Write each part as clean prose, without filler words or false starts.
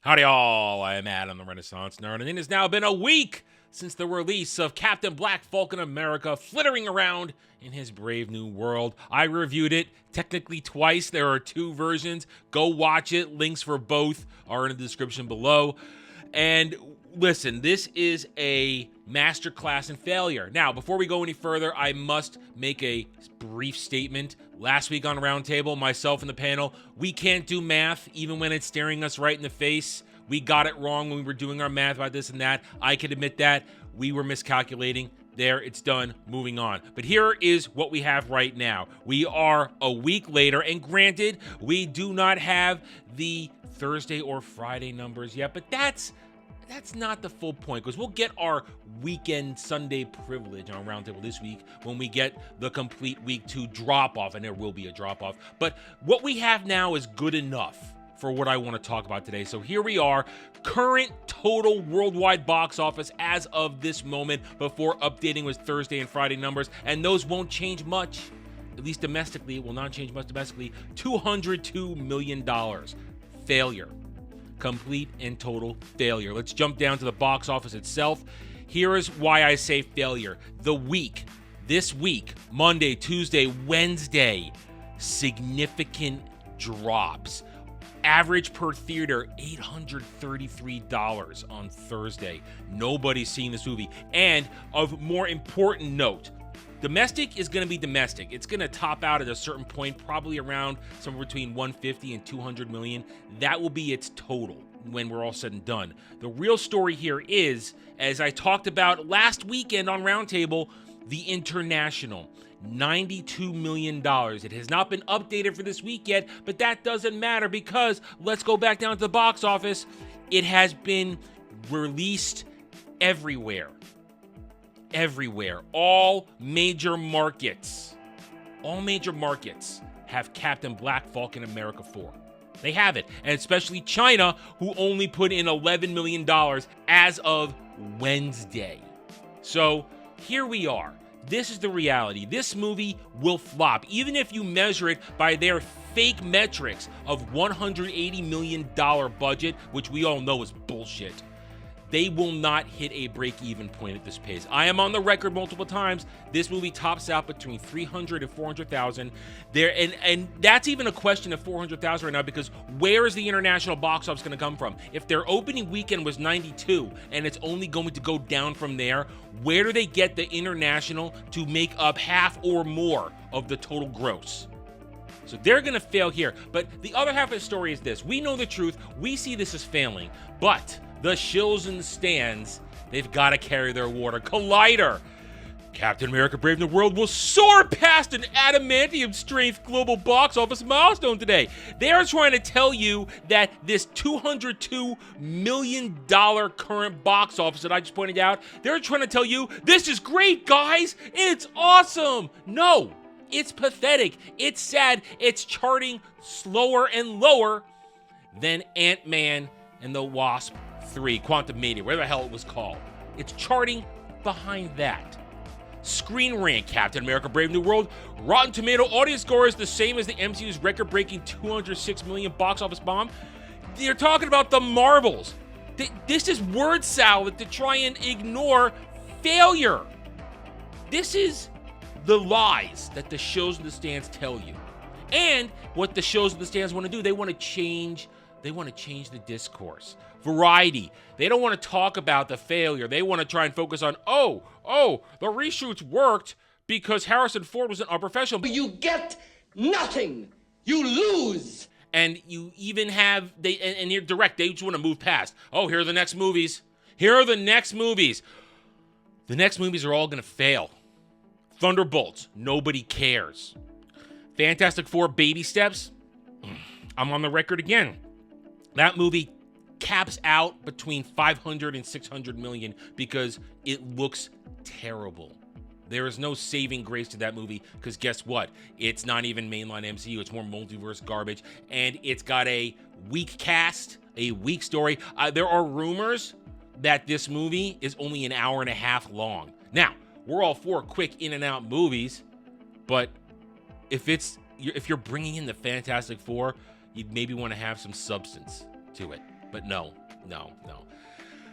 Howdy all, I am Adam the Renaissance Nerd, and it has now been a week since the release of Captain Black Falcon America flittering around in his brave new world. I reviewed it technically twice. There are two versions. Go watch it. Links for both are in the description below. And listen, this is a masterclass in failure. Now, before we go any further, I must make a brief statement. Last week on Roundtable, myself and the panel, we can't do math even when it's staring us right in the face. We got it wrong when we were doing our math about this and that. I can admit that. We were miscalculating. There, it's done. Moving on. But here is what we have right now. We are a week later, and granted, we do not have the Thursday or Friday numbers yet, but that's not the full point, because we'll get our weekend Sunday privilege on Roundtable this week when we get the complete week 2 drop-off, and there will be a drop-off. But what we have now is good enough for what I want to talk about today. So here we are, current total worldwide box office as of this moment before updating with Thursday and Friday numbers, and those won't change much, at least domestically. It will not change much domestically. $202 million. Failure. Complete and total failure. Let's jump down to the box office itself. Here is why I say failure. This week, Monday, Tuesday, Wednesday, significant drops. Average per theater, $833 on Thursday. Nobody's seen this movie. And of more important note, domestic is going to be domestic. It's going to top out at a certain point, probably around somewhere between 150 and 200 million. That will be its total when we're all said and done. The real story here is, as I talked about last weekend on Roundtable, the international. $92 million. It has not been updated for this week yet, but that doesn't matter because let's go back down to the box office. It has been released everywhere. Everywhere. All major markets have Captain Black Falcon America 4. They have it. And especially China, who only put in $11 million as of Wednesday. So here we are. This is the reality. This movie will flop, even if you measure it by their fake metrics of $180 million budget, which we all know is bullshit. They will not hit a break-even point at this pace. I am on the record multiple times. This movie tops out between 300 and 400,000. And that's even a question of 400,000 right now, because where is the international box office going to come from? If their opening weekend was 92 and it's only going to go down from there, where do they get the international to make up half or more of the total gross? So they're going to fail here. But the other half of the story is this. We know the truth. We see this as failing. But the shills in the stands, they've got to carry their water. Collider. Captain America Brave New World will soar past an adamantium strength global box office milestone today. They are trying to tell you that this $202 million current box office that I just pointed out, they're trying to tell you, this is great, guys. It's awesome. No, it's pathetic. It's sad. It's charting slower and lower than Ant-Man and the Wasp 3, Quantumania, whatever the hell it was called. It's charting behind that. Screen Rant, Captain America Brave New World. Rotten Tomato audience score is the same as the MCU's record-breaking $206 million box office bomb. They're talking about the Marvels. This is word salad to try and ignore failure. This is the lies that the shows in the stands tell you. And what the shows in the stands want to do, they want to change the discourse. Variety. They don't want to talk about the failure. They want to try and focus on, the reshoots worked because Harrison Ford was an unprofessional. But you get nothing. You lose. And you even have, and you're direct, they just want to move past. Oh, here are the next movies. Here are the next movies. The next movies are all going to fail. Thunderbolts. Nobody cares. Fantastic Four Baby Steps. I'm on the record again. That movie caps out between 500 and 600 million because it looks terrible. There is no saving grace to that movie because guess what? It's not even mainline MCU. It's more multiverse garbage, and it's got a weak cast, a weak story. There are rumors that this movie is only an hour and a half long. Now, we're all for quick in and out movies, but if you're bringing in the Fantastic Four, you'd maybe want to have some substance to it. But no.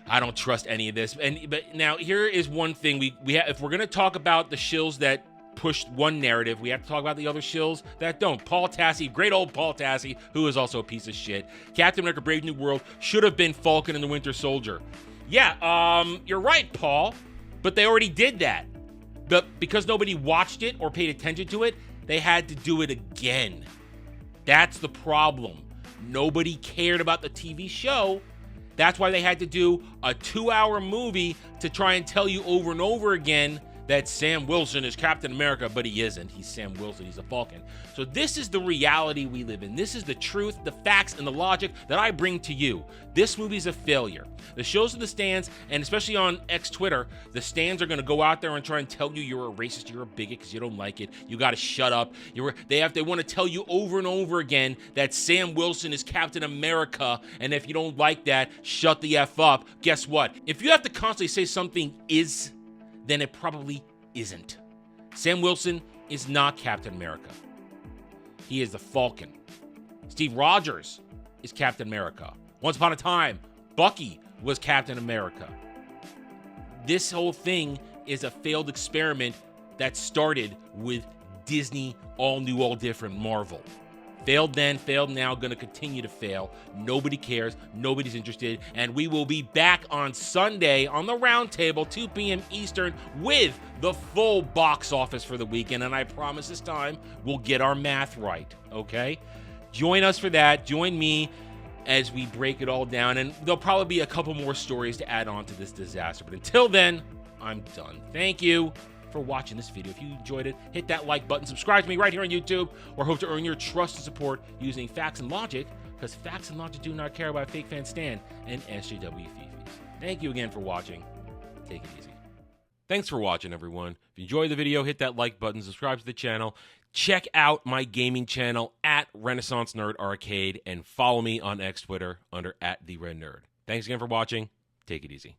I don't trust any of this. But now here is one thing we have, if we're gonna talk about the shills that pushed one narrative, we have to talk about the other shills that don't. Paul Tassi, great old Paul Tassi, who is also a piece of shit. Captain America: Brave New World should have been Falcon and the Winter Soldier. Yeah, you're right, Paul, but they already did that. But because nobody watched it or paid attention to it, they had to do it again. That's the problem. Nobody cared about the TV show. That's why they had to do a 2-hour movie to try and tell you over and over again that Sam Wilson is Captain America, but he isn't. He's Sam Wilson. He's a Falcon. So this is the reality we live in. This is the truth, the facts, and the logic that I bring to you. This movie's a failure. The shows of the stands, and especially on X Twitter, the stands are going to go out there and try and tell you you're a racist, you're a bigot because you don't like it. You got to shut up. They want to tell you over and over again that Sam Wilson is Captain America, and if you don't like that, shut the F up. Guess what? If you have to constantly say something is, then it probably isn't. Sam Wilson is not Captain America. He is the Falcon. Steve Rogers is Captain America. Once upon a time, Bucky was Captain America. This whole thing is a failed experiment that started with Disney, all new, all different Marvel. Failed then, failed now, gonna continue to fail. Nobody cares, nobody's interested, and we will be back on Sunday on the Roundtable, 2 p.m. Eastern, with the full box office for the weekend, and I promise this time we'll get our math right, okay? Join us for that, join me as we break it all down, and there'll probably be a couple more stories to add on to this disaster, but until then, I'm done. Thank you for watching this video. If you enjoyed it, hit that like button, subscribe to me right here on YouTube, or hope to earn your trust and support using facts and logic, because facts and logic do not care about fake fan Stan and SJW Fifis. Thank you again for watching. Take it easy. Thanks for watching, everyone. If you enjoyed the video, hit that like button, subscribe to the channel, check out my gaming channel at Renaissance Nerd Arcade, and follow me on X Twitter under @TheRedNerd. Thanks again for watching. Take it easy.